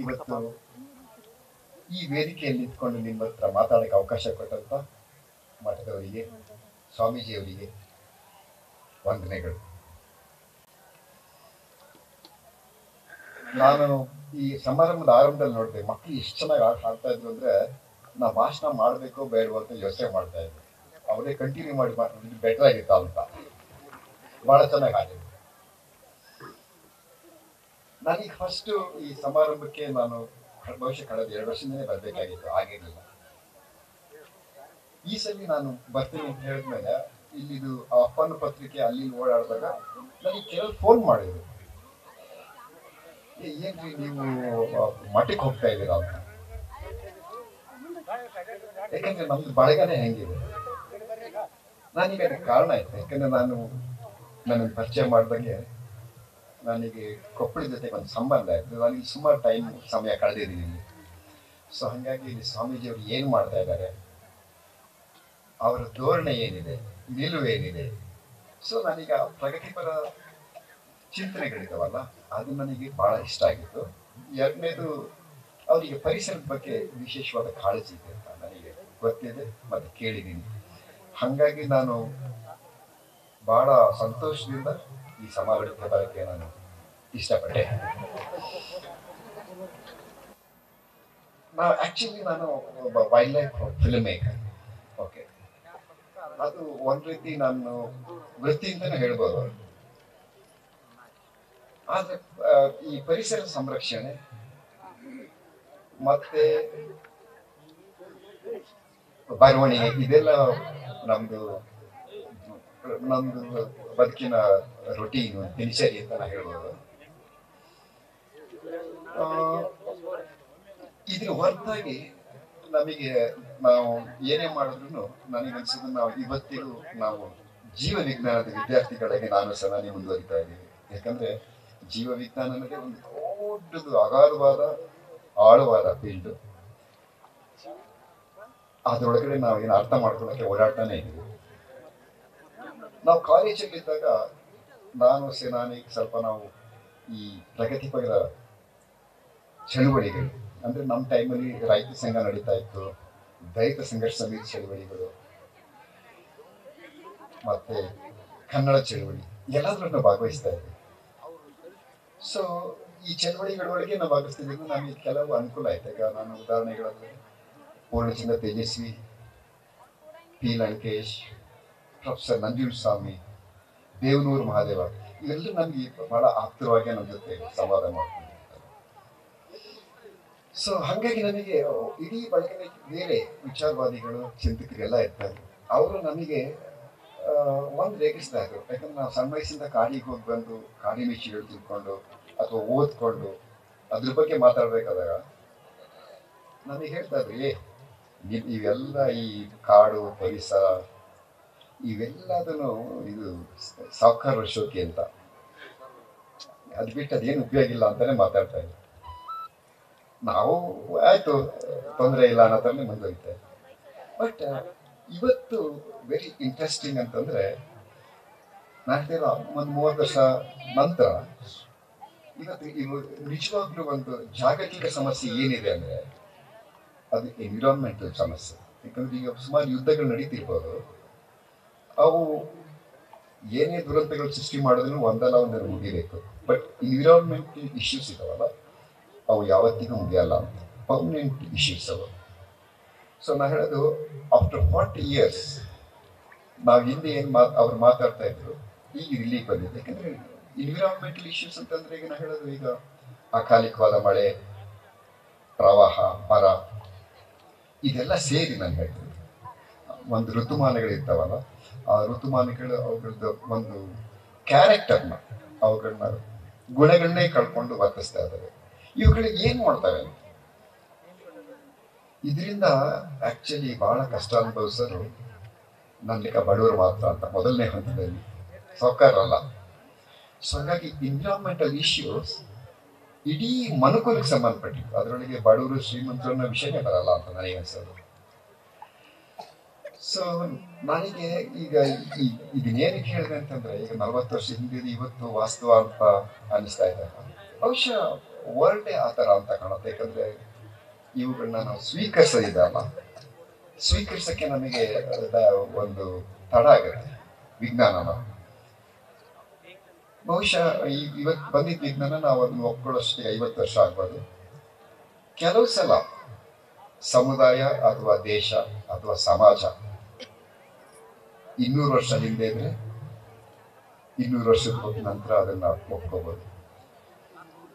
ಇವತ್ತು ಈ ವೇದಿಕೆಯಲ್ಲಿ ನಿಂತ್ಕೊಂಡು ನಿಮ್ಮ ಹತ್ರ ಮಾತಾಡೋಕ್ಕೆ ಅವಕಾಶ ಕೊಟ್ಟಂತ ಮಠದವರಿಗೆ, ಸ್ವಾಮೀಜಿಯವರಿಗೆ ವಂದನೆಗಳು. ನಾನು ಈ ಸಮಾರಂಭದ ಆರಂಭದಲ್ಲಿ ನೋಡಿದೆ, ಮಕ್ಕಳು ಎಷ್ಟು ಚೆನ್ನಾಗಿ ಹಾಡ್ತಾ ಇದ್ರು ಅಂದ್ರೆ ನಾ ಭಾಷಣ ಮಾಡಬೇಕು ಬೇಡವೋ ಅಂತ ಯೋಚನೆ ಮಾಡ್ತಾ ಇದ್ದೆ. ಅವರೇ ಕಂಟಿನ್ಯೂ ಮಾಡಿ ಬೆಟರ್ ಆಗಿತ್ತ ಅಂತ. ಬಹಳ ಚೆನ್ನಾಗಿ ಹಾಡಿದ್ರು. ನನಗೆ ಫಸ್ಟ್ ಈ ಸಮಾರಂಭಕ್ಕೆ ನಾನು ಬಹುಶಃ ಕಳೆದ 2 ವರ್ಷದಿಂದಲೇ ಬರಬೇಕಾಗಿತ್ತು, ಆಗಿರಲಿಲ್ಲ. ಈ ಸಲ ನಾನು ಬರ್ತೀನಿ ಅಂತ ಹೇಳಿದ್ಮೇಲೆ ಇಲ್ಲಿದು ಆಹ್ವಾನ ಪತ್ರಿಕೆ ಅಲ್ಲಿ ಓಡಾಡಿದಾಗ ನನಗೆ ಕೆಲವು ಫೋನ್ ಮಾಡಿದ್ರು, ಏನ್ರಿ ನೀವು ಮಠಕ್ಕೆ ಹೋಗ್ತಾ ಇದ್ದೀರಾ ಅಂತ. ಯಾಕಂದ್ರೆ ನಮ್ದು ಬಳಗನೆ ಹೆಂಗಿದೆ. ನಾನೀಗ ಅದಕ್ಕೆ ಕಾರಣ ಆಯ್ತು. ಯಾಕಂದ್ರೆ ನನಗೆ ಪರಿಚಯ ಮಾಡಿದಾಗೆ ನನಗೆ ಕೊಪ್ಪಳ ಜೊತೆಗೆ ಒಂದು ಸಂಬಂಧ ಆಯ್ತು. ನನಗೆ ಸುಮಾರು ಸಮಯ ಕಳೆದಿದ್ದೀನಿ ಇಲ್ಲಿ. ಸೊ ಹಾಗಾಗಿ ಇಲ್ಲಿ ಸ್ವಾಮೀಜಿಯವರು ಏನು ಮಾಡ್ತಾ ಇದ್ದಾರೆ, ಅವರ ಧೋರಣೆ ಏನಿದೆ, ನಿಲುವೇನಿದೆ, ಸೊ ನನಗೆ ಪ್ರಗತಿಪರ ಚಿಂತನೆಗಳಿದಾವಲ್ಲ, ಅದು ನನಗೆ ಬಹಳ ಇಷ್ಟ ಆಗಿತ್ತು. ಎರಡನೇದು, ಅವರಿಗೆ ಪರಿಸರದ ಬಗ್ಗೆ ವಿಶೇಷವಾದ ಕಾಳಜಿ ಇದೆ ಅಂತ ನನಗೆ ಗೊತ್ತಿದೆ ಮತ್ತು ಕೇಳಿದ್ದೀನಿ. ಹಾಗಾಗಿ ನಾನು ಬಹಳ ಸಂತೋಷದಿಂದ ಈ ಸಮಾರಂಭಕ್ಕೆ ಬರೋಕ್ಕೆ ನಾನು ಇಷ್ಟಪಟ್ಟೆ. ನಾನು ಒಬ್ಬ wild life film maker. Okay, ಅದು ಒಂದ್ ರೀತಿ ನಾನು ವೃತ್ತಿಯಿಂದನೇ ಹೇಳ್ಬೋದು. ಆದ್ರೆ ಈ ಪರಿಸರ ಸಂರಕ್ಷಣೆ ಮತ್ತೆ ಬರವಣಿಗೆ ಇದೆಲ್ಲ ನಮ್ದು ಬದುಕಿನ ರೊಟೀನು, ದಿನಚರಿ ಅಂತ ನಾ ಹೇಳ್ಬೋದು. ಇದ್ರ ಹೊರತಾಗಿ ನಮಗೆ ನಾವು ಏನೇ ಮಾಡಿದ್ರು ನನಗನ್ಸಿದ್ದು ನಾವು ಇವತ್ತಿಗೂ ನಾವು ಜೀವ ವಿಜ್ಞಾನದ ವಿದ್ಯಾರ್ಥಿಗಳಿಗೆ ನಾನು ಸಹ ಮುಂದುವರಿತಾ ಇದ್ದೀವಿ. ಯಾಕಂದ್ರೆ ಜೀವ ವಿಜ್ಞಾನ ಅನ್ನೋದೇ ಒಂದು ದೊಡ್ಡದು, ಅಗಾಧವಾದ, ಆಳವಾದ ಫೀಲ್ಡ್. ಅದ್ರೊಳಗಡೆ ನಾವು ಏನು ಅರ್ಥ ಮಾಡ್ಕೊಳ್ಳೋಕೆ ಓಡಾಡ್ತಾನೆ ಇದ್ದೀವಿ. ನಾವು ಕಾಲೇಜಲ್ಲಿದ್ದಾಗ ನಾನು ಸೇನಾನಿ ಸ್ವಲ್ಪ ನಾವು ಈ ಪ್ರಗತಿಪರ ಚಳುವಳಿಗಳು, ಅಂದ್ರೆ ನಮ್ಮ ಟೈಮಲ್ಲಿ ರೈತ ಸಂಘ ನಡೀತಾ ಇತ್ತು, ದಲಿತ ಸಂಘರ್ಷ ಸಮಿತಿ ಚಳುವಳಿಗಳು, ಮತ್ತೆ ಕನ್ನಡ ಚಳುವಳಿ ಎಲ್ಲಾದ್ರೂ ಭಾಗವಹಿಸ್ತಾ ಇದ್ವಿ. ಸೊ ಈ ಚಳವಳಿಗಳೊಳಗೆ ನಾವು ಭಾಗವಹಿಸ್ತಿದ್ದು ನಮಗೆ ಕೆಲವು ಅನುಕೂಲ ಆಯ್ತು. ಈಗ ನಾನು ಉದಾಹರಣೆಗಳಲ್ಲಿ ಪೂರ್ಣಚಂದ್ರ ತೇಜಸ್ವಿ, ಪಿ ಲಂಕೇಶ್, ಪ್ರೊಫೆಸರ್ ನಂಜುಂಡಸ್ವಾಮಿ, ದೇವನೂರು ಮಹಾದೇವ, ಇವೆಲ್ಲರೂ ನಮ್ಗೆ ಬಹಳ ಆಪ್ತವಾಗಿ ನಮ್ಮ ಜೊತೆ ಸಂವಾದ ಮಾಡ್ಕೊಂಡಿರ್ತಾರೆ. ಸೊ ಹಾಗಾಗಿ ನನಗೆ ಇಡೀ ಬಳಗನೆ ಬೇರೆ ವಿಚಾರವಾದಿಗಳು, ಚಿಂತಕರೆಲ್ಲ ಇರ್ತಾರೆ. ಅವರು ನಮಗೆ ಒಂದು ರೇಗಿಸ್ತಾ ಇದ್ರು. ಯಾಕಂದ್ರೆ ನಾವು ಸಣ್ಣ ವಯಸ್ಸಿಂದ ಕಾಡಿಗೆ ಹೋಗಿ ಬಂದು ಕಾಡಿ ವಿಷಯಗಳು ತಿಳ್ಕೊಂಡು ಅಥವಾ ಓದ್ಕೊಂಡು ಅದ್ರ ಬಗ್ಗೆ ಮಾತಾಡ್ಬೇಕಾದಾಗ ನನಗೆ ಹೇಳ್ತಾ ಇದ್ರು, ಇವೆಲ್ಲ ಈ ಕಾಡು ಪರಿಸರ ಇವೆಲ್ಲದನ್ನು ಇದು ಸಾಕಾರ ಶೋಕಿ ಅಂತ, ಅದು ಬಿಟ್ಟು ಅದೇನು ಉಪಯೋಗ ಇಲ್ಲ ಅಂತಾನೆ ಮಾತಾಡ್ತಾ ಇದ್ರು. ನಾವು ಆಯ್ತು ತೊಂದರೆ ಇಲ್ಲ ಅನ್ನೋ ಥರನೇ ಮುಂದುವರಿತಾ ಇದ್ವಿ. ಬಟ್ ಇವತ್ತು ವೆರಿ ಇಂಟ್ರೆಸ್ಟಿಂಗ್ ಅಂತಂದ್ರೆ, ನಾನು ಹೇಳ್ತಿರೋ ಒಂದು 30 ವರ್ಷ ನಂತರ ಇವತ್ತು ನಿಜವಾಗ್ಲೂ ಒಂದು ಜಾಗತಿಕ ಸಮಸ್ಯೆ ಏನಿದೆ ಅಂದ್ರೆ ಅದು ಎನ್ವಿರಾನ್ಮೆಂಟಲ್ ಸಮಸ್ಯೆ. ಯಾಕಂದ್ರೆ ಈಗ ಸುಮಾರು ಯುದ್ಧಗಳು ನಡೀತಿರ್ಬೋದು, ಅವು ಏನೇ ದುರಂತಗಳು ಸೃಷ್ಟಿ ಮಾಡೋದನ್ನು ಒಂದಲ್ಲ ಒಂದನ್ನು ಮುಗಿಬೇಕು. ಬಟ್ ಎನ್ವಿರಾನ್ಮೆಂಟಲ್ ಇಶ್ಯೂಸ್ ಇದಾವಲ್ಲ, ಅವು ಯಾವತ್ತಿಗೂ ಮುಗಿಯಲ್ಲ ಅಂತ, ಪರ್ಮನೆಂಟ್ ಇಶ್ಯೂಸ್ ಅವು. ಸೊ ನಾ ಹೇಳೋದು, ಆಫ್ಟರ್ 40 years ನಾವು ಹಿಂದೆ ಏನು ಅವ್ರು ಮಾತಾಡ್ತಾ ಇದ್ರು, ಈಗ ರಿಲೀಫ್ ಬಂದಿದೆ. ಯಾಕಂದ್ರೆ ಎನ್ವಿರಾನ್ಮೆಂಟಲ್ ಇಶ್ಯೂಸ್ ಅಂತಂದ್ರೆ ಈಗ ನಾ ಹೇಳೋದು, ಈಗ ಅಕಾಲಿಕವಾದ ಮಳೆ, ಪ್ರವಾಹ, ಬರ, ಇದೆಲ್ಲ ಸೇರಿ ನಾನು ಹೇಳ್ತೀನಿ. ಒಂದು ಋತುಮಾನಗಳಿರ್ತಾವಲ್ಲ, ಆ ಋತುಮಾನಗಳು ಅವುಗಳದ್ದು ಒಂದು ಕ್ಯಾರೆಕ್ಟರ್ನ, ಅವುಗಳನ್ನ ಗುಣಗಳನ್ನೇ ಕಳ್ಕೊಂಡು ವರ್ತಿಸ್ತಾ ಇದ್ದಾವೆ. ಇವುಗಳಿಗೆ ಏನು ಮಾಡ್ತವೆ? ಇದರಿಂದ ಆಕ್ಚುಲಿ ಬಹಳ ಕಷ್ಟ ಅನುಭವಿಸೋರು ನನ್ನ ಲೆಕ್ಕ ಬಡವರು ಮಾತ್ರ ಅಂತ, ಮೊದಲನೇ ಹಂತದಲ್ಲಿ ಸಾವುಕಾರರಲ್ಲ. ಸೊ ಹಾಗಾಗಿ ಎನ್ವಿರಾನ್ಮೆಂಟಲ್ ಇಶ್ಯೂಸ್ ಇಡೀ ಮನುಕುಲಕ್ಕೆ ಸಂಬಂಧಪಟ್ಟಿದ್ದು, ಅದರೊಳಗೆ ಬಡವರು ಶ್ರೀಮಂತರು ಅನ್ನೋ ವಿಷಯನೇ ಬರಲ್ಲ ಅಂತ ನನಗೆ ಅನ್ಸೋದು. ಸೊ ನನಗೆ ಈಗ ಇದನ್ನೇನಕ್ಕೆ ಹೇಳಿದೆ ಅಂತಂದ್ರೆ, ಈಗ 40 ವರ್ಷ ಹಿಂದೆ ಇವತ್ತು ವಾಸ್ತವ ಅಂತ ಅನಿಸ್ತಾ ಇದೆ. ಬಹುಶಃ ವರ್ಲ್ಡೇ ಆ ಥರ ಅಂತ ಕಾಣುತ್ತೆ. ಯಾಕಂದ್ರೆ ಇವುಗಳನ್ನ ನಾವು ಸ್ವೀಕರಿಸೋದಿದೆಯಲ್ಲ, ಸ್ವೀಕರಿಸಕ್ಕೆ ನಮಗೆ ಒಂದು ತಡ ಆಗುತ್ತೆ ವಿಜ್ಞಾನನ. ಬಹುಶಃ ಇವತ್ತು ಬಂದಿದ್ದ ವಿಜ್ಞಾನ ನಾವು ಅದನ್ನು ಒಪ್ಕೊಳ್ಳೋಷ್ಟಿಗೆ 50 ವರ್ಷ ಆಗ್ಬೋದು. ಕೆಲವು ಸಲ ಸಮುದಾಯ ಅಥವಾ ದೇಶ ಅಥವಾ ಸಮಾಜ 200 ವರ್ಷ ಹಿಂದೆ ಇದ್ರೆ 200 ವರ್ಷದ ನಂತರ ಅದನ್ನ ಒಪ್ಕೋಬಹುದು.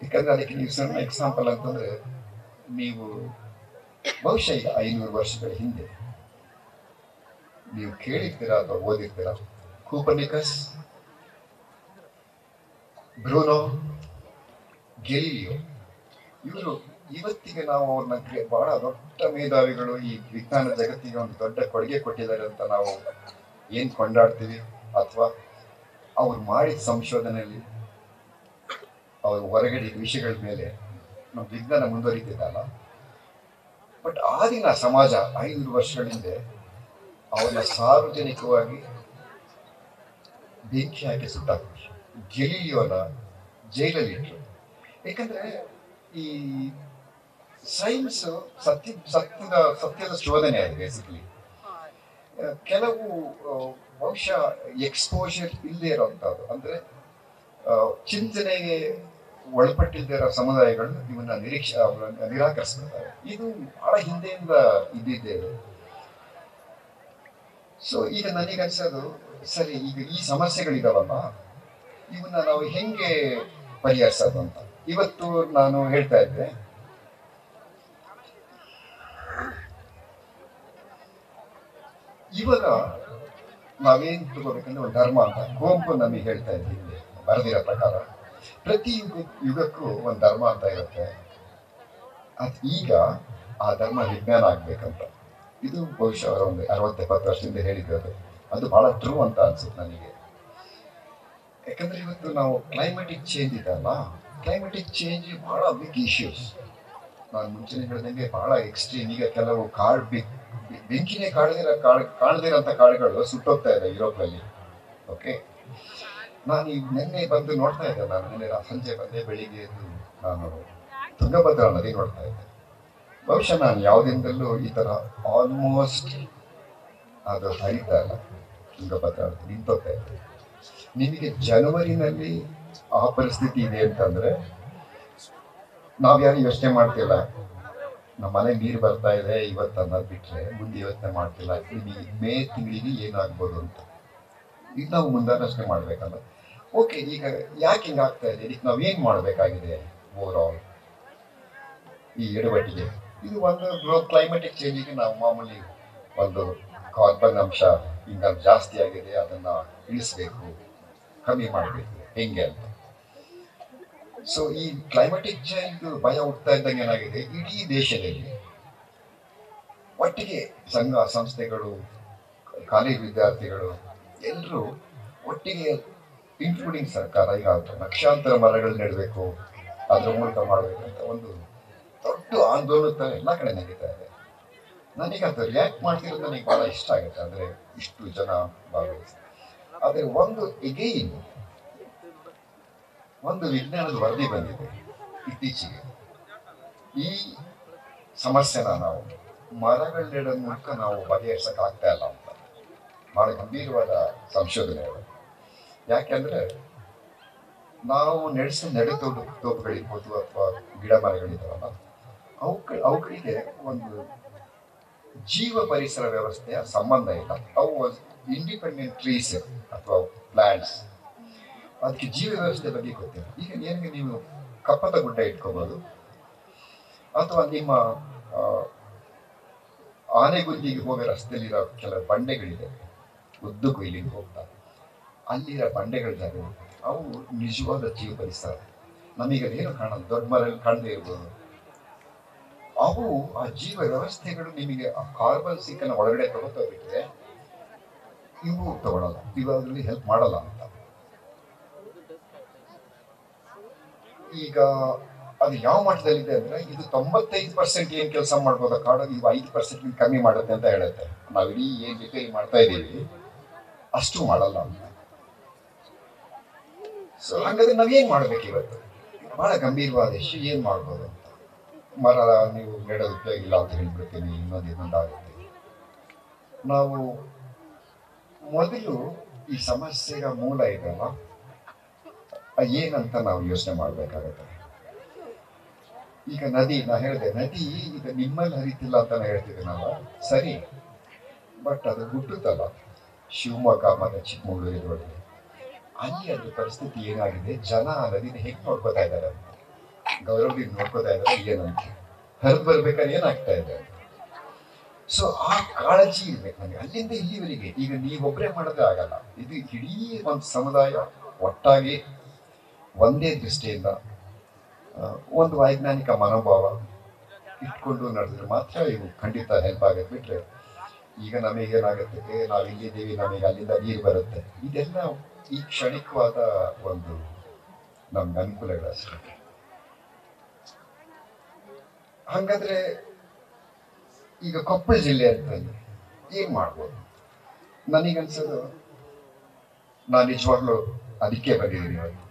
ಯಾಕಂದ್ರೆ ಅದಕ್ಕೆ ನೀವು ಸಣ್ಣ ಎಕ್ಸಾಂಪಲ್ ಅಂತಂದ್ರೆ, ನೀವು ಬಹುಶಃ ಈಗ 500 ವರ್ಷಗಳ ಹಿಂದೆ ನೀವು ಕೇಳಿರ್ತೀರಾ ಅಥವಾ ಓದಿರ್ತೀರಾ, ಕೂಪರ್ನಿಕಸ್, ಬ್ರೂನೋ, ಗೆಲಿಲಿಯೋ. ಇವರು ಇವತ್ತಿಗೆ ನಾವು ಅವ್ರನ್ನ ಬಹಳ ದೊಡ್ಡ ಮೇಧಾವಿಗಳು, ಈ ವಿಜ್ಞಾನ ಜಗತ್ತಿಗೆ ಒಂದು ದೊಡ್ಡ ಕೊಡುಗೆ ಕೊಟ್ಟಿದ್ದಾರೆ ಅಂತ ನಾವು ಏನ್ ಕೊಂಡಾಡ್ತೀವಿ, ಅಥವಾ ಅವ್ರು ಮಾಡಿದ ಸಂಶೋಧನೆಯಲ್ಲಿ ಅವ್ರು ಹೊರಗಡೆ ವಿಷಯಗಳ ಮೇಲೆ ನಮ್ಮ ವಿಜ್ಞಾನ ಮುಂದುವರಿತಿದ್ದಲ್ಲ. ಬಟ್ ಆ ದಿನ ಸಮಾಜ 500 ವರ್ಷಗಳ ಹಿಂದೆ ಅವ್ರನ್ನ ಸಾರ್ವಜನಿಕವಾಗಿ ಬೆಂಕಿ ಹಾಕಿ ಸುಟ್ಟಾಕ್ಬಿಟ್ರು. ಗೆಲಿಲಿಯೋನ ಜೈಲಲ್ಲಿ ಇಟ್ರು. ಯಾಕಂದ್ರೆ ಈ ಸೈನ್ಸ್ ಸತ್ಯದ ಶೋಧನೆ ಅದು ಬೇಸಿಕಲಿ. ಕೆಲವು ಬಹುಶಃ ಎಕ್ಸ್ಪೋಜರ್ ಇಲ್ಲದೆ ಇರೋಂಥದ್ದು, ಅಂದ್ರೆ ಚಿಂತನೆಗೆ ಒಳಪಟ್ಟಿಲ್ಲದೆ ಇರೋ ಸಮುದಾಯಗಳು ಇವನ್ನ ನಿರಾಕರಿಸ್ತಾರೆ. ಇದು ಬಹಳ ಹಿಂದೆಯಿಂದ ಇದ್ದಿದ್ದೇ. ಸೊ ಈಗ ನನಗನ್ಸೋದು, ಸರಿ, ಈಗ ಈ ಸಮಸ್ಯೆಗಳಿದಾವಲ್ಲ, ಇವನ್ನ ನಾವು ಹೆಂಗೆ ಪರಿಹರಿಸೋದು ಅಂತ. ಇವತ್ತು ನಾನು ಹೇಳ್ತಾ ಇದ್ದೆ, ಇವಾಗ ನಾವೇನ್ ತಗೋಬೇಕಂದ್ರೆ ಒಂದು ಧರ್ಮ ಅಂತ ಕುವೆಂಪು ನಮಗೆ ಹೇಳ್ತಾ ಇದ್ದೀವಿ ಬರೆದಿರೋ ಪ್ರಕಾರ. ಪ್ರತಿ ಯುಗಕ್ಕೂ ಒಂದು ಧರ್ಮ ಅಂತ ಇರುತ್ತೆ. ಅದು ಈಗ ಆ ಧರ್ಮ ವಿಜ್ಞಾನ ಆಗ್ಬೇಕಂತ. ಇದು ಬಹುಶಃ ಅವರ ಒಂದು 60-70 ವರ್ಷದಿಂದ ಹೇಳಿದ್ದು. ಅದು ಬಹಳ ಟ್ರೂ ಅಂತ ಅನ್ಸುತ್ತೆ ನನಗೆ. ಯಾಕಂದ್ರೆ ಇವತ್ತು ನಾವು ಕ್ಲೈಮೆಟಿಕ್ ಚೇಂಜ್ ಇದೆಯಲ್ಲ, ಕ್ಲೈಮೆಟಿಕ್ ಚೇಂಜ್ ಬಹಳ ಬಿಗ್ ಇಶ್ಯೂಸ್. ನಾನು ಮುಂಚೆನೆ ಹೇಳಿದಂಗೆ ಬಹಳ ಎಕ್ಸ್ಟ್ರೀಮ್. ಈಗ ಕೆಲವು ಬೆಂಕಿನೇ ಕಾಣದಿರೋಂಥ ಕಾಡುಗಳು ಸುಟ್ಟೋಗ್ತಾ ಇದೆ ಯುರೋಪ್ನಲ್ಲಿ. ಓಕೆ, ನಾನು ಈಗ ನಿನ್ನೆ ಬಂದು ನೋಡ್ತಾ ಇದ್ದೆ. ನಾನು ನಿನ್ನೆ ಸಂಜೆ ಬಂದೆ, ಬೆಳಿಗ್ಗೆ ಎದ್ದು ನಾನು ತುಂಗಭದ್ರಾ ನದಿ ನೋಡ್ತಾ ಇದ್ದೆ. ಬಹುಶಃ ನಾನು ಯಾವುದಿಂದಲೂ ಈ ತರ ಆಲ್ಮೋಸ್ಟ್ ಅದು ಹರಿತಾ ಇಲ್ಲ. ತುಂಗಭದ್ರಾ ನಿಂತೋಗ್ತಾ ಇದೆ. ನಿಮಗೆ ಜನವರಿನಲ್ಲಿ ಆ ಪರಿಸ್ಥಿತಿ ಇದೆ ಅಂತಂದ್ರೆ ನಾವ್ಯಾರು ಯೋಚನೆ ಮಾಡ್ತಿಲ್ಲ. ನಮ್ಮ ಮನೆಗೆ ನೀರು ಬರ್ತಾ ಇದೆ ಇವತ್ತು ಅನ್ನೋದು ಬಿಟ್ರೆ ಮುಂದೆ ಯೋಚನೆ ಮಾಡ್ತಿಲ್ಲ ಮೇ ತಿಂಗಳಿಗೆ ಏನಾಗ್ಬೋದು ಅಂತ. ಈಗ ನಾವು ಮುಂದಾಲೋಚನೆ ಮಾಡ್ಬೇಕಲ್ಲ. ಓಕೆ, ಈಗ ಯಾಕೆ ಹಿಂಗಾಗ್ತಾ ಇದೆ, ಇದಕ್ಕೆ ನಾವೇನ್ ಮಾಡ್ಬೇಕಾಗಿದೆ ಓವರ್ ಆಲ್ ಈ ಎಡವಟ್ಟಿಗೆ? ಇದು ಒಂದು ಕ್ಲೈಮೆಟಿಕ್ ಚೇಂಜಿಗೆ ನಾವು ಮಾಮೂಲಿ ಒಂದು ಕಾರ್ಬನ್ ಅಂಶ ಈಗ ಜಾಸ್ತಿ ಆಗಿದೆ, ಅದನ್ನ ಇಳಿಸ್ಬೇಕು, ಕಮ್ಮಿ ಮಾಡಬೇಕು, ಹೆಂಗೆ ಅಂತ. ಸೊ ಈ ಕ್ಲೈಮೆಟಿಕ್ ಚೇಂಜ್ ಭಯ ಹುಡ್ತಾ ಇದ್ದಂಗೆ ಏನಾಗಿದೆ, ಇಡೀ ದೇಶದಲ್ಲಿ ಒಟ್ಟಿಗೆ ಸಂಘ ಸಂಸ್ಥೆಗಳು, ಕಾಲೇಜ್ ವಿದ್ಯಾರ್ಥಿಗಳು ಎಲ್ಲರೂ ಒಟ್ಟಿಗೆ, ಇನ್ಕ್ಲೂಡಿಂಗ್ ಸರ್ಕಾರ, ಈಗ ಲಕ್ಷಾಂತರ ಮರಗಳು ನೆಡಬೇಕು, ಅದ್ರ ಮೂಲಕ ಮಾಡಬೇಕಂತ ಒಂದು ದೊಡ್ಡ ಆಂದೋಲನ ಎಲ್ಲ ಕಡೆ ನಡೀತಾ ಇದೆ. ನನಗೆ ಅದು ರಿಯಾಕ್ಟ್ ಮಾಡ್ತಿರೋದು ನನಗೆ ಬಹಳ ಇಷ್ಟ ಆಗುತ್ತೆ. ಅಂದ್ರೆ ಇಷ್ಟು ಜನ ಭಾಗವಹಿಸಿ. ಆದ್ರೆ ಒಂದು ವಿಜ್ಞಾನದ ವರದಿ ಬಂದಿದೆ ಇತ್ತೀಚೆಗೆ. ಈ ಸಮಸ್ಯೆನ ನಾವು ಮರಗಳು ನೆಡೋ ಮೂಲಕ ನಾವು ಬಗೆಹರಿಸಕ್ ಆಗ್ತಾ ಇಲ್ಲ ಅಂತ ಬಹಳ ಗಂಭೀರವಾದ ಸಂಶೋಧನೆ. ಯಾಕೆಂದ್ರೆ ನಾವು ತೋಪುಗಳಿರ್ಬೋದು ಅಥವಾ ಗಿಡ ಮರಗಳಿದಾವಲ್ಲ, ಅವುಗಳಿಗೆ ಒಂದು ಜೀವ ಪರಿಸರ ವ್ಯವಸ್ಥೆಯ ಸಂಬಂಧ ಇಲ್ಲ. ಅವು ಇಂಡಿಪೆಂಡೆಂಟ್ ಟ್ರೀಸ್ ಅಥವಾ ಪ್ಲಾಂಟ್ಸ್, ಅದಕ್ಕೆ ಜೀವ ವ್ಯವಸ್ಥೆ ಬಗ್ಗೆ ಗೊತ್ತಿಲ್ಲ. ಈಗ ಏನಿಗೆ ನೀವು ಕಪ್ಪದ ಗುಡ್ಡ ಇಟ್ಕೋಬಹುದು, ಅಥವಾ ನಿಮ್ಮ ಆನೆಗುಂದಿಗೆ ಹೋಗೋ ರಸ್ತೆಯಲ್ಲಿರೋ ಕೆಲವು ಬಂಡೆಗಳಿದೆ, ಉದ್ದಕ್ಕೂ ಇಲ್ಲಿಗೆ ಹೋಗ್ತಾ, ಅಲ್ಲಿರೋ ಬಂಡೆಗಳ ಜಾಗ ಅವು ನಿಜವಾದ ಜೀವ ಪರಿಸರ. ನಮಗೆ ಏನು ಕಾಣಲ್ಲ, ದೊಡ್ಡ ಮರಗಳು ಕಾಣದೇ ಇರ್ಬೋದು. ಅವು ಆ ಜೀವ ವ್ಯವಸ್ಥೆಗಳು ನಿಮಗೆ ಆ ಕಾರ್ಬನ್ ಸಿಕ್ಕನ್ನು ಒಳಗಡೆ ತಗೋಬಿಟ್ರೆ ಇವು ತಗೊಳಲ್ಲ, ಇವು ಅದರಲ್ಲಿ ಹೆಲ್ಪ್ ಮಾಡಲ್ಲ ಅಂತ. ಈಗ ಅದು ಯಾವ ಮಟ್ಟದಲ್ಲಿದೆ ಅಂದ್ರೆ, ಇದು 95% ಏನ್ ಕೆಲಸ ಮಾಡ್ಬೋದ ಕಾಡು, ಇವು 5% ಕಮ್ಮಿ ಮಾಡುತ್ತೆ ಅಂತ ಹೇಳುತ್ತೆ. ನಾವ್ ಇಡೀ ಏನ್ ರಿಪೇರಿ ಮಾಡ್ತಾ ಇದ್ದೀವಿ ಅಷ್ಟು ಮಾಡಲ್ಲ ಅಂತ. ಸೊ ಹಾಗಾದ್ರೆ ನಾವೇನ್ ಮಾಡ್ಬೇಕು ಇವತ್ತು? ಬಹಳ ಗಂಭೀರವಾದ ಇಶ್ಯೂ. ಏನು ಮಾಡ್ಬೋದು ಅಂತ. ಮರ ನೀವು ನೆಡೋದು ಉಪಯೋಗ ಇಲ್ಲ ಅಂತ ಹೇಳ್ಬಿಡ್ತೀನಿ, ಇನ್ನೊಂದು ಆಗುತ್ತೆ. ನಾವು ಮೊದಲು ಈ ಸಮಸ್ಯೆಯ ಮೂಲ ಇದೆಯಲ್ಲ, ಏನಂತ ನಾವು ಯೋಚನೆ ಮಾಡಬೇಕಾಗತ್ತೆ. ಈಗ ನದಿ, ನಾ ಹೇಳಿದೆ ನದಿ ಈಗ ನಿಮ್ಮಲ್ಲಿ ಹರಿತಿಲ್ಲ ಅಂತ ಹೇಳ್ತಿದ್ದೆ ನಾವು, ಸರಿ. ಬಟ್ ಅದು ಹುಟ್ಟುತ್ತಲ್ಲ ಶಿವಮೊಗ್ಗ ಮತ್ತು ಚಿಕ್ಕಮಗಳೂರು ಇದರೊಳಗೆ, ಅಲ್ಲಿ ಅದ್ರ ಪರಿಸ್ಥಿತಿ ಏನಾಗಿದೆ, ಜನ ಆ ನದಿನ ಹೇಗೆ ನೋಡ್ಕೋತಾ ಇದ್ದಾರೆ ಅಂತ, ಗೌರವದಿಂದ ನೋಡ್ಕೋತಾ ಇದ್ದಾರೆ ಏನಂತ, ಹರಿದು ಬರ್ಬೇಕಾದ್ರೆ ಏನಾಗ್ತಾ ಇದೆ. ಸೊ ಆ ಕಾಳಜಿ ಇರ್ಬೇಕು ನನಗೆ ಅಲ್ಲಿಂದ ಇಲ್ಲಿವರೆಗೆ. ಈಗ ನೀವೊಬ್ಬರೇ ಮಾಡಿದ್ರೆ ಆಗಲ್ಲ, ಇದು ಇಡೀ ಒಂದು ಸಮುದಾಯ ಒಟ್ಟಾಗಿ ಒಂದೇ ದೃಷ್ಟಿಯಿಂದ ಒಂದು ವೈಜ್ಞಾನಿಕ ಮನೋಭಾವ ಇಟ್ಕೊಂಡು ನಡೆದ್ರೆ ಮಾತ್ರ ಇವು ಖಂಡಿತ ಹೆಲ್ಪ್ ಆಗುತ್ತೆ. ಬಿಟ್ರೆ ಈಗ ನಮಗೇನಾಗುತ್ತೆ, ನಾವು ಇಲ್ಲಿದ್ದೀವಿ, ನಮಗೆ ಅಲ್ಲಿಂದ ನೀರು ಬರುತ್ತೆ, ಇದೆಲ್ಲ ಈ ಕ್ಷಣಿಕವಾದ ಒಂದು ನಮ್ಗೆ ಅನುಕೂಲಗಳಷ್ಟೇ. ಹಾಗಾದ್ರೆ ಈಗ ಕೊಪ್ಪಳ ಜಿಲ್ಲೆ ಅಂತಂದ್ರೆ ಏನ್ ಮಾಡ್ಬೋದು? ನನಗನ್ಸೋದು, ನಾನು ನಿಜವಾಗ್ಲೂ ಅದಕ್ಕೆ ಬಂದಿದ್ದೀನಿ ಇವತ್ತು.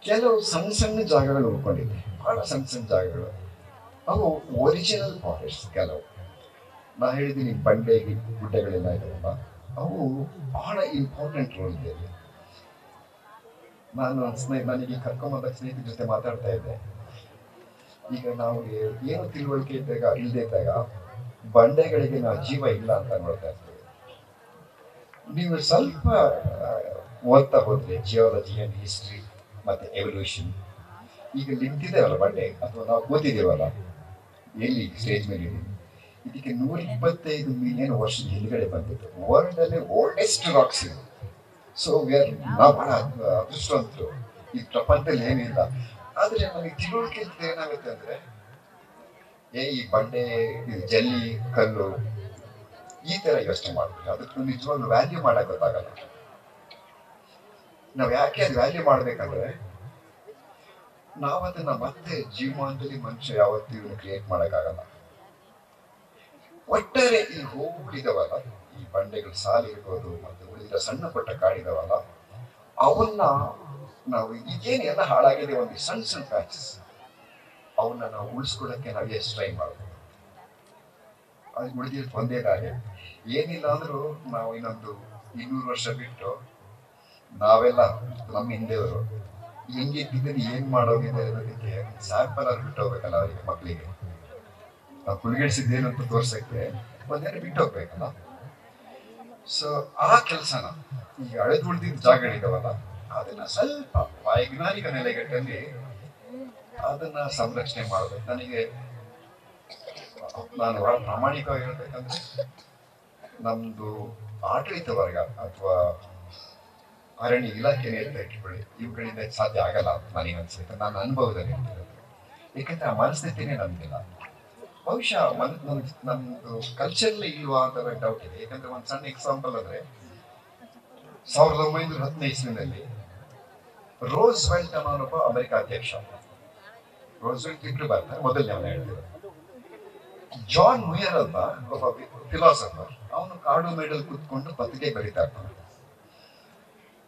ಕೆಲವು ಸಣ್ಣ ಸಣ್ಣ ಜಾಗಗಳು ಉಳ್ಕೊಂಡಿದ್ದೆ, ಬಹಳ ಸಣ್ಣ ಸಣ್ಣ ಜಾಗಗಳು, ಅವು ಒರಿಜಿನಲ್ ಫಾರೆಸ್ಟ್. ಕೆಲವು ನಾ ಹೇಳಿದ್ದೀನಿ, ಬಂಡೆ ಗುಡ್ಡೆಗಳೆಲ್ಲ ಇದಾವಲ್ಲ, ಅವು ಬಹಳ ಇಂಪಾರ್ಟೆಂಟ್ ರೋಲ್ ಇದೆ. ನಾನು ನನಗೆ ಕರ್ಕೊಂಬಂದ ಸ್ನೇಹಿತರ ಜೊತೆ ಮಾತಾಡ್ತಾ ಇದ್ದೆ. ಈಗ ನಾವು ಏನು ತಿಳುವಳಿಕೆ ಇಲ್ಲದೆ ಇದ್ದಾಗ ಬಂಡೆಗಳಿಗೆ ನಾವು ಜೀವ ಇಲ್ಲ ಅಂತ ನೋಡ್ತಾ ಇರ್ತೀವಿ. ನೀವು ಸ್ವಲ್ಪ ಓದ್ತಾ ಹೋದ್ರೆ ಜಿಯಾಲಜಿ ಅಂಡ್ ಹಿಸ್ಟ್ರಿ ಮತ್ತೆ ಎವಲ್ಯೂಷನ್, ಈಗ ನಿಂತಿದ್ದೇವಲ್ಲ ಬಂಡೆ, ಅಥವಾ ನಾವು ಕೂತಿದ್ದೇವಲ್ಲ ಎಲ್ಲಿ ಸ್ಟೇಜ್ ಮೇಲೆ ಇದ್ದೀವಿ, ಇದಕ್ಕೆ 125 ಮಿಲಿಯನ್ ವರ್ಷದ ಹಿಂದ್ಗಡೆ ಬಂದಿತ್ತು. ವರ್ಲ್ಡ್ ಅಲ್ಲಿ ಓಲ್ಡೆಸ್ಟ್ ರಾಕ್ಸ್ ಇದು. ಸೊ ನಾವು ಬಹಳ ಅದೃಷ್ಟವಂತರು, ಈ ಪ್ರಪಂಚದಲ್ಲಿ ಏನಿಲ್ಲ. ಆದ್ರೆ ನಮಗೆ ತಿಳುವಳಿಕೆ ಏನಾಗುತ್ತೆ ಅಂದ್ರೆ, ಈ ಬಂಡೆ, ಜಲ್ಲಿ, ಕಲ್ಲು, ಈ ತರ ಯೋಚನೆ ಮಾಡ್ತೀವಿ. ಅದಕ್ಕೆ ನಿಜವಾಗ್ಲೂ ವ್ಯಾಲ್ಯೂ ಮಾಡಕ್ ಗೊತ್ತಾಗಲ್ಲ. ನಾವ್ ಯಾಕೆ ಅದು ವ್ಯಾಲ್ಯೂ ಮಾಡ್ಬೇಕಂದ್ರೆ, ನಾವು ಅದನ್ನ ಮತ್ತೆ ಜೀವಮಾನದಲ್ಲಿ ಮನುಷ್ಯ ಯಾವತ್ತೂ ಇವನ್ನ ಕ್ರಿಯೇಟ್ ಮಾಡಕ್ಕಾಗಲ್ಲ. ಒಟ್ಟಾರೆ ಈ ಹೋಗಿದವಲ್ಲ, ಈ ಬಂಡೆಗಳು ಸಾಲಿರ್ಬೋದು ಮತ್ತೆ ಉಳಿದ ಸಣ್ಣ ಪುಟ್ಟ ಕಾಡಿದವಲ್ಲ, ಅವನ್ನ ನಾವು ಈಗೇನು ಎಲ್ಲ ಹಾಳಾಗಿದೆ, ಒಂದು ಸಣ್ಣ ಸಣ್ಣ ಪ್ಯಾಚಸ್, ಅವನ್ನ ನಾವು ಉಳಿಸ್ಕೊಳಕ್ಕೆ ನಾವು ಎಷ್ಟು ಟ್ರೈ ಮಾಡ್ಬೋದು. ಅದು ಉಳಿದಿದ್ದು ಒಂದೇ ದಾರಿ. ಏನಿಲ್ಲ ಅಂದ್ರೂ ನಾವು ಇನ್ನೊಂದು 200 ವರ್ಷ ಬಿಟ್ಟು ನಾವೆಲ್ಲ ನಮ್ಮ ಹಿಂದೆಯವರು ಹೆಂಗಿದ್ದಿದ್ದು ಏನ್ ಮಾಡೋಗಿದೆ ಅನ್ನೋದಕ್ಕೆ ಸ್ಯಾಂಪಲ್ ಆಗಿ ಬಿಟ್ಟು ಹೋಗ್ಬೇಕಲ್ಲ ಅವರಿಗೆ, ಮಕ್ಕಳಿಗೆ ನಾವು ಕುಳ್ಗಿಡಿಸಿದ್ದೇನು ಅಂತ ತೋರ್ಸಕ್ಕೆ ಒಂದೇನು ಬಿಟ್ಟು ಹೋಗ್ಬೇಕಲ್ಲ. ಸೊ ಆ ಕೆಲಸನ ಈಗ ಅಳೆದು ಉಳಿದಿದ್ದ ಜಾಗಗಳಿದಾವಲ್ಲ, ಅದನ್ನ ಸ್ವಲ್ಪ ವೈಜ್ಞಾನಿಕ ನೆಲೆಗಟ್ಟಲ್ಲಿ ಅದನ್ನ ಸಂರಕ್ಷಣೆ ಮಾಡ್ಬೇಕು. ನಾನು ಬಹಳ ಪ್ರಾಮಾಣಿಕವಾಗಿ ಹೇಳ್ಬೇಕಂದ್ರೆ, ನಮ್ದು ಆಡಳಿತ ವರ್ಗ ಅಥವಾ ಅರಣ್ಯ ಇಲಾಖೆ ಇಟ್ಕೊಳ್ಳಿ, ಇವುಗಳಿಂದ ಸಾಧ್ಯ ಆಗಲ್ಲ ಅಂತ ನನಗೆ ಅನ್ಸುತ್ತೆ. ನಾನು ಅನುಭವದಲ್ಲಿ ಹೇಳ್ತಿರೋದು, ಯಾಕಂದ್ರೆ ಆ ಮನಸ್ಥಿತಿನೇ ನಮ್ಗಿಲ್ಲ. ಬಹುಶಃ ನಮ್ದು ಕಲ್ಚರ್ಲೇ ಇಲ್ವಾ ಅಂತ ಡೌಟ್ ಇದೆ. ಯಾಕಂದ್ರೆ ಒಂದು ಸಣ್ಣ ಎಕ್ಸಾಂಪಲ್ ಅಂದ್ರೆ, 1910ನೇ ಇಸ್ವಿನಲ್ಲಿ ರೋಸ್ ವೆಲ್ಟ್ ಅನ್ನೋನೊಬ್ಬ ಅಮೆರಿಕ ಅಧ್ಯಕ್ಷ. ರೋಸ್ ವೆಲ್ಟ್ ಇಬ್ರು ಬರ್ತಾರೆ, ಮೊದಲನೇ ಅವನು ಹೇಳ್ತಿರೋದು. ಜಾನ್ ಮುಯರ್ ಅಂತ ಒಬ್ಬ ಫಿಲಾಸಫರ್, ಅವನು ಕಾಡು ಮೇಡಲ್ ಕೂತ್ಕೊಂಡು ಪತ್ರಿಕೆ ಬರೀತಾ ಇರ್ತಾನೆ.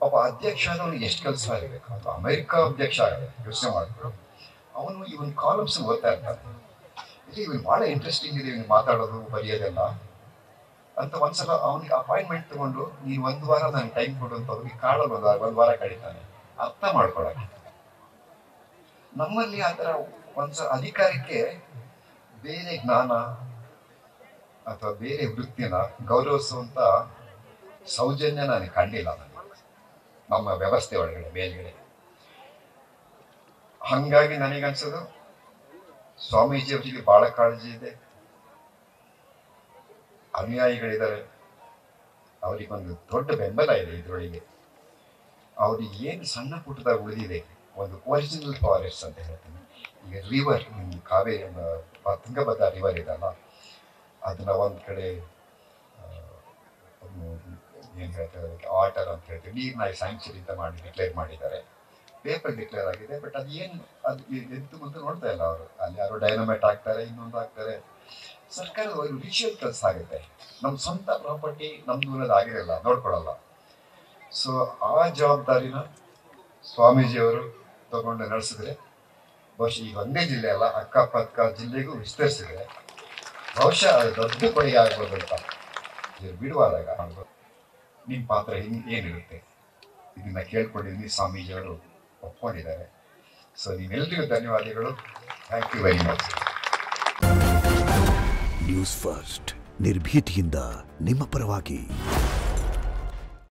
ಒಬ್ಬ ಅಧ್ಯಕ್ಷ ಅವನಿಗೆ ಎಷ್ಟು ಕೆಲಸ ಇರಬೇಕು, ಅದು ಅಮೆರಿಕ ಅಧ್ಯಕ್ಷ ಆಗಿದೆ, ಯೋಚನೆ ಮಾಡ್ಕೊಂಡು ಅವನು ಇವನ್ ಕಾಲಮ್ಸ್ ಓದ್ತಾ ಇರ್ತಾನೆ. ಇವನ್ ಬಹಳ ಇಂಟ್ರೆಸ್ಟಿಂಗ್ ಇದೆ ಇವನು ಮಾತಾಡೋದು ಬರೆಯೋದೆಲ್ಲ ಅಂತ. ಒಂದ್ಸಲ ಅವನಿಗೆ ಅಪಾಯಿಂಟ್ಮೆಂಟ್ ತಗೊಂಡು, ನೀನು 1 ವಾರ ನನಗೆ ಟೈಮ್ ಕೊಡು ಅಂತ ಅವ್ರಿಗೆ ಕಾಡಲು 1 ವಾರ ಕಳೀತಾನೆ ಅರ್ಥ ಮಾಡ್ಕೊಳಕ್ಕೆ. ನಮ್ಮಲ್ಲಿ ಆತರ ಒಂದ್ಸಲ ಅಧಿಕಾರಕ್ಕೆ ಬೇರೆ ಜ್ಞಾನ ಅಥವಾ ಬೇರೆ ವೃತ್ತಿನ ಗೌರವಿಸುವಂತ ಸೌಜನ್ಯ ನನಗೆ ಕಂಡಿಲ್ಲ ನಮ್ಮ ವ್ಯವಸ್ಥೆ ಒಳಗಡೆ ಮೇಲ್ಗಡೆ. ಹಂಗಾಗಿ ನನಗನ್ಸೋದು, ಸ್ವಾಮೀಜಿಯವರಿಗೆ ಬಹಳ ಕಾಳಜಿ ಇದೆ, ಅನುಯಾಯಿಗಳಿದ್ದಾರೆ, ಅವರಿಗೊಂದು ದೊಡ್ಡ ಬೆಂಬಲ ಇದೆ ಇದರೊಳಗೆ. ಅವ್ರಿಗೆ ಏನು ಸಣ್ಣ ಪುಟ್ಟದಾಗ ಉಳಿದಿದೆ, ಒಂದು ಒರಿಜಿನಲ್ ಫಾರೆಸ್ಟ್ ಅಂತ ಹೇಳ್ತೀನಿ. ಈಗ ರಿವರ್, ಕಾವೇರಿ ತುಂಗಭದ್ರಾ ರಿವರ್ ಇದಲ್ಲ, ಅದನ್ನ ಒಂದ್ ಕಡೆ ಏನ್ ಹೇಳ್ತಾರೆ, ವಾಟರ್ ಅಂತ ಹೇಳ್ತೀವಿ, ನೀರ್ನ ಸ್ಯಾಂಕ್ಚುರಿ ಅಂತ ಮಾಡಿ ಡಿಕ್ಲೇರ್ ಮಾಡಿದ್ದಾರೆ, ಪೇಪರ್ ಡಿಕ್ಲೇರ್ ಆಗಿದೆ. ಬಟ್ ಅದು ಎದ್ದು ಮುಂದೆ ನೋಡ್ತಾ ಇಲ್ಲ ಅವರು. ಅಲ್ಲಿ ಯಾರು ಡೈನಮೈಟ್ ಹಾಕ್ತಾರೆ, ಇನ್ನೊಂದು ಹಾಕ್ತಾರೆ. ಸರ್ಕಾರದ ಒಂದು ರಿಚುವಲ್ ಕೆಲಸ ಆಗುತ್ತೆ. ನಮ್ಮ ಸ್ವಂತ ಪ್ರಾಪರ್ಟಿ ನಮ್ದು ಅನ್ನೋದು ಆಗಿರಲ್ಲ, ನೋಡ್ಕೊಳಲ್ಲ. ಸೊ ಆ ಜವಾಬ್ದಾರಿನ ಸ್ವಾಮೀಜಿಯವರು ತಗೊಂಡು ನಡೆಸಿದ್ರೆ ಬಹುಶಃ ಈಗ ಒಂದೇ ಜಿಲ್ಲೆ ಅಲ್ಲ, ಅಕ್ಕಪಕ್ಕ ಜಿಲ್ಲೆಗೂ ವಿಸ್ತರಿಸಿದ್ರೆ ಬಹುಶಃ ಅದು ದೊಡ್ಡ ಕೊಡುಗೆ ಆಗ್ಬೋದು ಅಂತ ಇದು ಬಿಡುವಾದಾಗ ನಿಮ್ಮ ಪಾತ್ರ ಏನಿರುತ್ತೆ ಇದನ್ನ ಕೇಳ್ಕೊಂಡಿದ್ದೀನಿ. ಸ್ವಾಮೀಜಿಯವರು ಒಪ್ಕೊಂಡಿದ್ದಾರೆ. ಸೊ ನೀವೆಲ್ಲರಿಗೂ ಧನ್ಯವಾದಗಳು. Thank you very much. News first ನಿರ್ಭೀತಿಯಿಂದ ನಿಮ್ಮ ಪರವಾಗಿ.